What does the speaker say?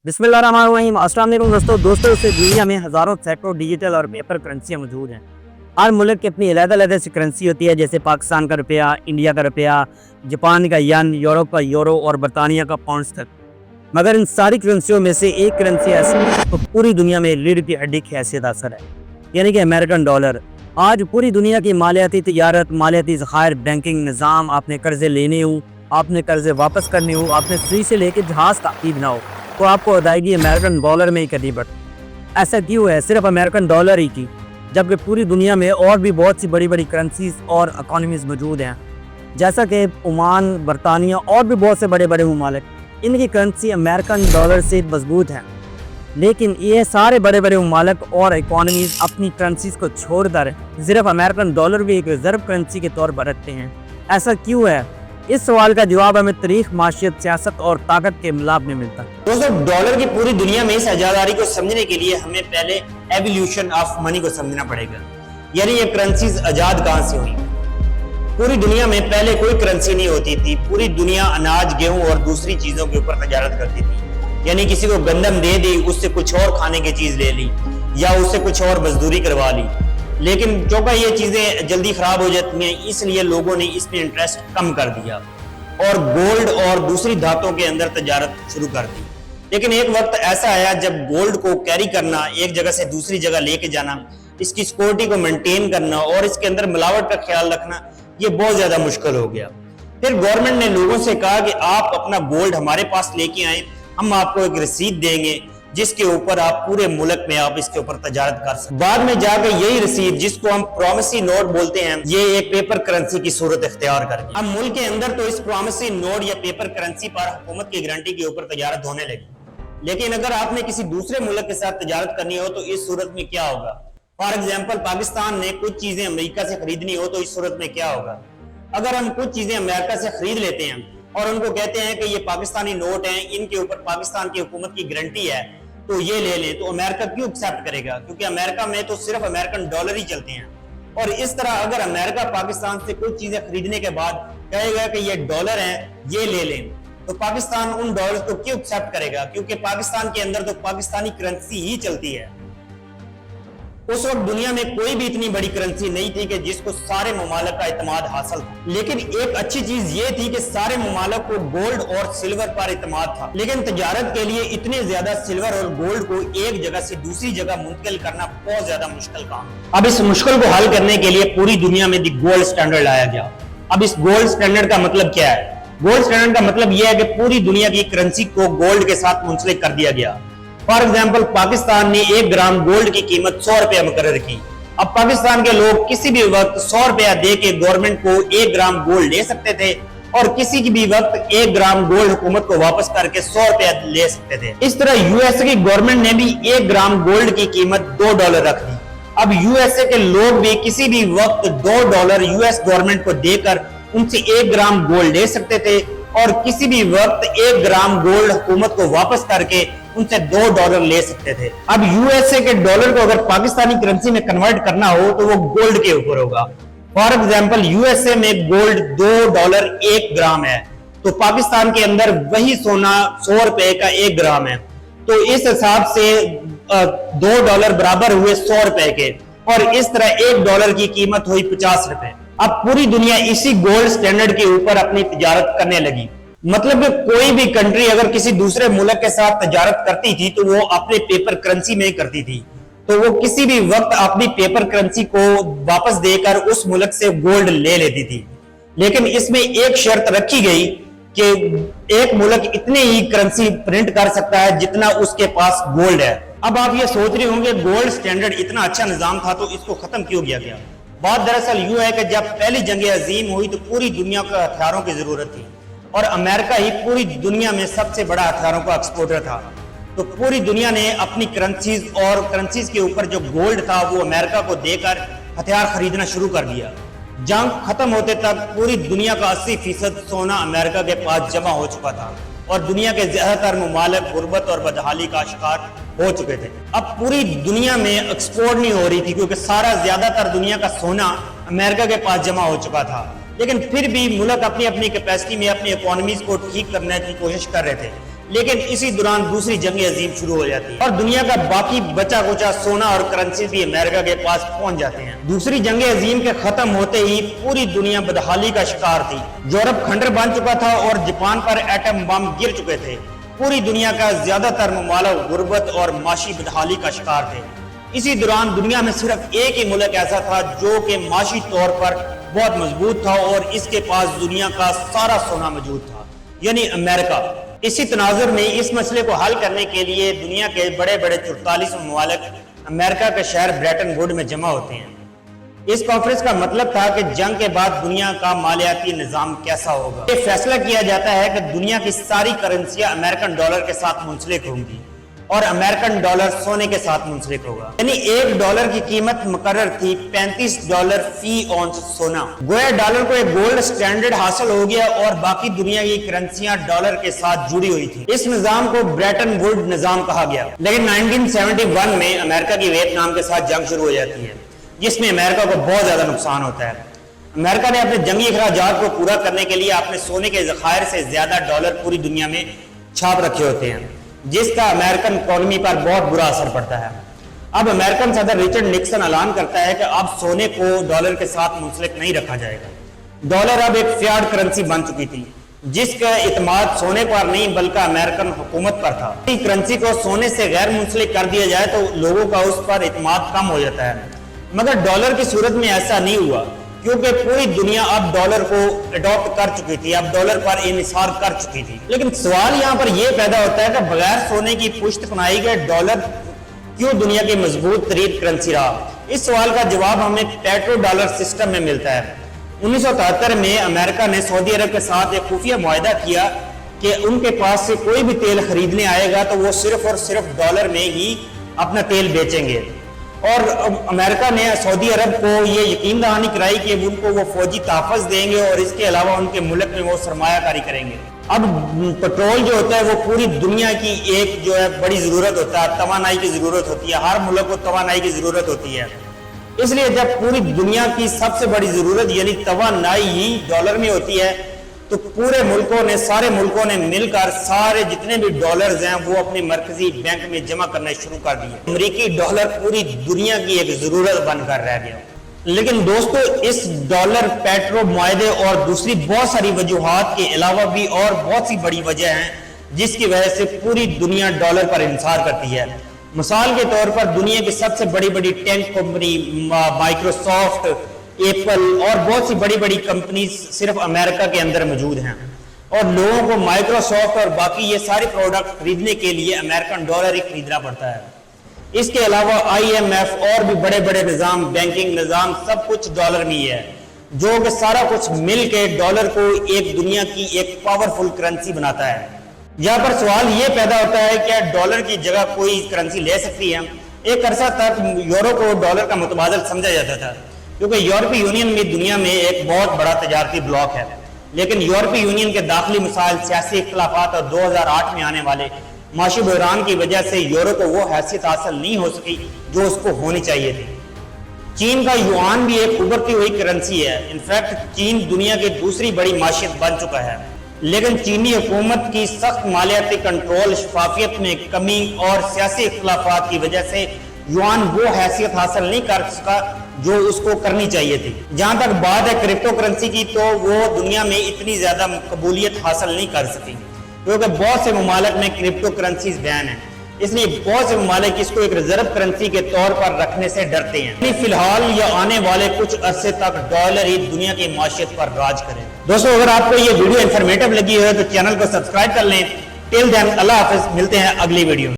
बिस्मिल्लाहिर्रहमानिर्रहीम। अस्सलाम वालेकुम दोस्तों इस दुनिया में हज़ारों सैकड़ों डिजिटल और पेपर करेंसियाँ मौजूद हैं। हर मुल्क की अपनी अलग-अलग सी करेंसी होती है, जैसे पाकिस्तान का रुपया, इंडिया का रुपया, जापान का येन, यूरोप का यूरो और बरतानिया का पाउंड तक। मगर इन सारी करेंसियों में से एक करेंसी ऐसी है तो पूरी दुनिया में लीड की हड्डी की हैसियत हासिल है, यानी कि अमेरिकन डॉलर। आज पूरी दुनिया की मालियाती तजारत, मालियाती ज़खायर, बैंकिंग निज़ाम, आपने कर्जे लेने हो, आपने कर्जे वापस करने हो, आपने सुई से लेकर जहाज़ तक खरीदना हो, तो आपको अदायगी अमेरिकन डॉलर में ही करनी पड़ती। ऐसा क्यों है? सिर्फ अमेरिकन डॉलर ही की, जबकि पूरी दुनिया में और भी बहुत सी बड़ी बड़ी करेंसीज और इकॉनमीज मौजूद हैं, जैसा कि ओमान, बरतानिया और भी बहुत से बड़े बड़े ममालिक। इनकी करेंसी अमेरिकन डॉलर से मजबूत है, लेकिन ये सारे बड़े बड़े ममालिक और इकॉनमीज अपनी करेंसीज को छोड़कर सिर्फ अमेरिकन डॉलर भी एक रिजर्व करेंसी के तौर पर रखते हैं। ऐसा क्यों है? इस सवाल का जवाब हमें तारीख, माशियत, सियासत और ताकत के मिलाप में मिलता है। दोस्तों, डॉलर की पूरी दुनिया में इस इजादारी को समझने के लिए हमें पहले एवोल्यूशन ऑफ मनी को समझना पड़ेगा, यानी ये करेंसीज आजाद कहां से हुई। पूरी दुनिया में पहले कोई करेंसी नहीं होती थी। पूरी दुनिया अनाज, गेहूं और दूसरी चीजों के ऊपर तजारत करती थी, यानी किसी को गंदम दे दी, उससे कुछ और खाने की चीज ले ली या उससे कुछ और मजदूरी करवा ली। लेकिन चूंकि ये चीजें जल्दी खराब हो जाती हैं, इसलिए लोगों ने इसमें इंटरेस्ट कम कर दिया और गोल्ड और दूसरी धातुओं के अंदर तजारत शुरू कर दी। लेकिन एक वक्त ऐसा आया जब गोल्ड को कैरी करना, एक जगह से दूसरी जगह लेके जाना, इसकी सिक्योरिटी को मेंटेन करना और इसके अंदर मिलावट का ख्याल रखना, ये बहुत ज्यादा मुश्किल हो गया। फिर गवर्नमेंट ने लोगों से कहा कि आप अपना गोल्ड हमारे पास लेके आए, हम आपको एक रसीद देंगे जिसके ऊपर आप पूरे मुल्क में आप इसके ऊपर तजारत कर सकते। बाद में जाकर यही रसीद, जिसको हम प्रॉमिसरी नोट बोलते हैं, ये एक पेपर करेंसी की सूरत इख्तियार कर गई। अब मुल्क के अंदर तो इस प्रॉमिसरी नोट या पेपर करेंसी पर हुकूमत की गारंटी के ऊपर तजारत होने लगी। लेकिन अगर आपने किसी दूसरे मुल्क के साथ तजारत करनी हो तो इस सूरत में क्या होगा? फॉर एग्जाम्पल, पाकिस्तान ने कुछ चीजें अमेरिका से खरीदनी हो तो इस सूरत में क्या होगा? अगर हम कुछ चीजें अमेरिका से खरीद लेते हैं और उनको कहते हैं कि ये पाकिस्तानी नोट हैं, इनके ऊपर पाकिस्तान की हुकूमत की गारंटी है, तो ये ले लें, तो अमेरिका क्यों एक्सेप्ट करेगा? क्योंकि अमेरिका में तो सिर्फ अमेरिकन डॉलर ही चलते हैं। और इस तरह अगर अमेरिका पाकिस्तान से कुछ चीजें खरीदने के बाद कहेगा कि ये डॉलर हैं, ये ले लें, तो पाकिस्तान उन डॉलर को क्यों एक्सेप्ट करेगा? क्योंकि पाकिस्तान के अंदर तो पाकिस्तानी करेंसी ही चलती है। उस वक्त दुनिया में कोई भी इतनी बड़ी करेंसी नहीं थी कि जिसको सारे ममालिक का इत्मीनान हासिल था। लेकिन एक अच्छी चीज ये थी कि सारे ममालिक को गोल्ड और सिल्वर पर इत्मीनान था। लेकिन तजारत के लिए इतने ज्यादा सिल्वर और गोल्ड को एक जगह से दूसरी जगह मुंतकिल करना बहुत ज्यादा मुश्किल काम। अब इस मुश्किल को हल करने के लिए पूरी दुनिया में गोल्ड स्टैंडर्ड लाया गया। अब इस गोल्ड स्टैंडर्ड का मतलब क्या है? गोल्ड स्टैंडर्ड का मतलब यह है कि पूरी दुनिया की करेंसी को गोल्ड के साथ मुंसलिक कर दिया गया। फॉर एग्जाम्पल, पाकिस्तान ने 1 ग्राम गोल्ड की कीमत 100 रुपया मुकर्रर की। अब पाकिस्तान के लोग किसी भी वक्त 100 रुपया दे के गवर्नमेंट को 1 ग्राम गोल्ड ले सकते थे और किसी की भी वक्त 1 ग्राम गोल्ड हुकूमत को वापस करके 100 रुपया ले सकते थे। इस तरह यूएसए की गवर्नमेंट ने भी 1 ग्राम गोल्ड की कीमत $2 रख दी। अब यूएसए के लोग भी किसी भी वक्त $2 यूएस गवर्नमेंट को देकर उनसे 1 ग्राम गोल्ड ले सकते थे और किसी भी वक्त 1 ग्राम गोल्ड हुकूमत को वापस करके उनसे $2 ले सकते थे। अब यूएसए के डॉलर को अगर पाकिस्तानी करेंसी में कन्वर्ट करना हो तो वो गोल्ड के ऊपर होगा। फॉर एग्जाम्पल, यूएसए में गोल्ड $2 1 ग्राम है, तो पाकिस्तान के अंदर वही सोना 100 रुपए का 1 ग्राम है। तो इस हिसाब से $2 बराबर हुए 100 रुपए के, और इस तरह $1 की कीमत हुई 50 रुपए। अब पूरी दुनिया इसी गोल्ड स्टैंडर्ड के ऊपर अपनी तिजारत करने लगी। मतलब कोई भी कंट्री अगर किसी दूसरे मुल्क के साथ तजारत करती थी तो वो अपने पेपर करेंसी में करती थी, तो वो किसी भी वक्त अपनी पेपर करेंसी को वापस देकर उस मुल्क से गोल्ड ले लेती थी। लेकिन इसमें एक शर्त रखी गई कि एक मुल्क इतनी ही करेंसी प्रिंट कर सकता है जितना उसके पास गोल्ड है। अब आप ये सोच रहे होंगे गोल्ड स्टैंडर्ड इतना अच्छा निजाम था तो इसको खत्म क्यों किया गया? बात दरअसल यूं है कि जब पहली जंग अजीम हुई तो पूरी दुनिया को हथियारों की जरूरत थी और अमेरिका ही पूरी दुनिया में सबसे बड़ा हथियारों का एक्सपोर्टर था। तो पूरी दुनिया ने अपनी करेंसीज और करेंसीज के ऊपर जो गोल्ड था वो अमेरिका को देकर हथियार खरीदना शुरू कर दिया। जंग खत्म होते तक पूरी दुनिया का 80% सोना अमेरिका के पास जमा हो चुका था और दुनिया के ज्यादातर ममालिक गुर्बत और बदहाली का शिकार हो चुके थे। अब पूरी दुनिया में एक्सपोर्ट नहीं हो रही थी क्योंकि सारा ज्यादातर दुनिया का सोना अमेरिका के पास जमा हो चुका था। लेकिन फिर भी मुल्क अपनी अपनी कैपेसिटी में अपनी इकोनॉमीज को ठीक करने की कोशिश कर रहे थे। لیکن اسی دوران دوسری جنگ عظیم شروع ہو جاتی ہے اور دنیا کا باقی بچا کچا سونا اور کرنسی بھی امریکہ کے پاس پہنچ جاتے ہیں۔ دوسری جنگ عظیم کے ختم ہوتے ہی پوری دنیا بدحالی کا شکار تھی۔ یورپ کھنڈر بن چکا تھا اور جاپان پر ایٹم بم گر چکے تھے۔ پوری دنیا کا زیادہ تر ممالک غربت اور معاشی بدحالی کا شکار تھے۔ اسی دوران دنیا میں صرف ایک ہی ملک ایسا تھا جو کہ معاشی طور پر بہت مضبوط تھا اور اس کے پاس دنیا کا سارا سونا موجود تھا، یعنی امریکہ۔ اسی تناظر میں اس مسئلے کو حل کرنے کے لیے دنیا کے بڑے بڑے 44 ممالک امریکہ کے شہر بریٹن ووڈ میں جمع ہوتے ہیں۔ اس کانفرنس کا مطلب تھا کہ جنگ کے بعد دنیا کا مالیاتی نظام کیسا ہوگا۔ یہ فیصلہ کیا جاتا ہے کہ دنیا کی ساری کرنسیاں امریکن ڈالر کے ساتھ منسلک ہوں گی اور امریکن ڈالر سونے کے ساتھ منسلک ہوگا، یعنی $1 کی قیمت مقرر تھی $35 فی اونس سونا۔ گویا ڈالر کو ایک گولڈ سٹینڈرڈ حاصل ہو گیا اور باقی دنیا کی کرنسیاں ڈالر کے ساتھ جڑی ہوئی تھی۔ اس نظام کو بریٹن ووڈ نظام کہا گیا۔ لیکن 1971 میں امریکہ کی ویتنام کے ساتھ جنگ شروع ہو جاتی ہے، جس میں امریکہ کو بہت زیادہ نقصان ہوتا ہے۔ امریکہ نے اپنے جنگی اخراجات کو پورا کرنے کے لیے اپنے سونے کے ذخائر سے زیادہ ڈالر پوری دنیا میں چھاپ رکھے ہوتے ہیں، جس کا امریکن اکانومی پر بہت برا اثر پڑتا ہے۔ اب امریکن صدر رچرڈ نکسن اعلان کرتا ہے کہ اب سونے کو ڈالر کے ساتھ منسلک نہیں رکھا جائے گا۔ ڈالر اب ایک فیاڈ کرنسی بن چکی تھی، جس کا اعتماد سونے پر نہیں بلکہ امریکن حکومت پر تھا۔ کرنسی کو سونے سے غیر منسلک کر دیا جائے تو لوگوں کا اس پر اعتماد کم ہو جاتا ہے، مگر ڈالر کی صورت میں ایسا نہیں ہوا، کیونکہ پوری دنیا اب ڈالر کو اڈاپٹ کر چکی تھی، اب ڈالر پر انحصار کر چکی تھی۔ لیکن سوال یہاں پر یہ پیدا ہوتا ہے کہ بغیر سونے کی پشت پناہی کے ڈالر کیوں دنیا کی مضبوط ترین کرنسی رہا؟ اس سوال کا جواب ہمیں پیٹرو ڈالر سسٹم میں ملتا ہے۔ 1973 میں امریکہ نے سعودی عرب کے ساتھ ایک خفیہ معاہدہ کیا کہ ان کے پاس سے کوئی بھی تیل خریدنے آئے گا تو وہ صرف اور صرف ڈالر میں ہی اپنا تیل بیچیں گے، اور امریکہ نے سعودی عرب کو یہ یقین دہانی کرائی کہ ان کو وہ فوجی تحفظ دیں گے اور اس کے علاوہ ان کے ملک میں وہ سرمایہ کاری کریں گے۔ اب پٹرول جو ہوتا ہے وہ پوری دنیا کی ایک جو ہے بڑی ضرورت ہوتا ہے، توانائی کی ضرورت ہوتی ہے، ہر ملک کو توانائی کی ضرورت ہوتی ہے۔ اس لیے جب پوری دنیا کی سب سے بڑی ضرورت یعنی توانائی ہی ڈالر میں ہوتی ہے تو پورے ملکوں نے سارے ملکوں نے مل کر سارے جتنے بھی ڈالرز ہیں وہ اپنے مرکزی بینک میں جمع کرنا شروع کر دیے۔ امریکی ڈالر پوری دنیا کی ایک ضرورت بن کر رہ گیا۔ لیکن دوستو، اس ڈالر پیٹرو معاہدے اور دوسری بہت ساری وجوہات کے علاوہ بھی اور بہت سی بڑی وجہ ہیں جس کی وجہ سے پوری دنیا ڈالر پر انحصار کرتی ہے۔ مثال کے طور پر دنیا کی سب سے بڑی بڑی ٹیک کمپنی مائکروسافٹ، ایپل اور بہت سی بڑی بڑی کمپنیز صرف امریکہ کے اندر موجود ہیں، اور لوگوں کو مائکروسافٹ اور باقی یہ سارے پروڈکٹ خریدنے کے لیے امریکن ڈالر ہی خریدنا پڑتا ہے۔ اس کے علاوہ IMF اور بھی بڑے بڑے نظام، بینکنگ نظام، سب کچھ ڈالر میں ہی ہے، جو کہ سارا کچھ مل کے ڈالر کو ایک دنیا کی ایک پاورفل کرنسی بناتا ہے۔ یہاں پر سوال یہ پیدا ہوتا ہے کہ ڈالر کی جگہ کوئی کرنسی لے سکتی ہے؟ ایک عرصہ تک یورو کو ڈالر کا متبادل سمجھا جاتا تھا، کیونکہ یورپی یونین میں دنیا میں ایک بہت بڑا تجارتی بلاک ہے، لیکن یورپی یونین کے داخلی مسائل، سیاسی اختلافات اور 2008 میں آنے والے معاشی بحران کی وجہ سے یورو کو وہ حیثیت حاصل نہیں ہو سکی جو اس کو ہونی چاہیے تھی۔ چین کا یوان بھی ایک ابھرتی ہوئی کرنسی ہے، انفیکٹ چین دنیا کی دوسری بڑی معیشت بن چکا ہے، لیکن چینی حکومت کی سخت مالیاتی کنٹرول، شفافیت میں کمی اور سیاسی اختلافات کی وجہ سے یوان وہ حیثیت حاصل نہیں کر سکا جو اس کو کرنی چاہیے تھی۔ جہاں تک بات ہے کرپٹو کرنسی کی تو وہ دنیا میں اتنی زیادہ قبولیت حاصل نہیں کر سکی، کیونکہ بہت سے ممالک میں کرپٹو کرنسیز بین ہیں، اس لیے بہت سے ممالک اس کو ایک ریزرو کرنسی کے طور پر رکھنے سے ڈرتے ہیں۔ فی الحال یا آنے والے کچھ عرصے تک ڈالر ہی دنیا کی معیشت پر راج کرے۔ دوستو، اگر آپ کو یہ ویڈیو انفارمیٹیو لگی ہے تو چینل کو سبسکرائب کر لیں۔ ٹل دین اللہ حافظ، ملتے ہیں اگلی ویڈیو میں۔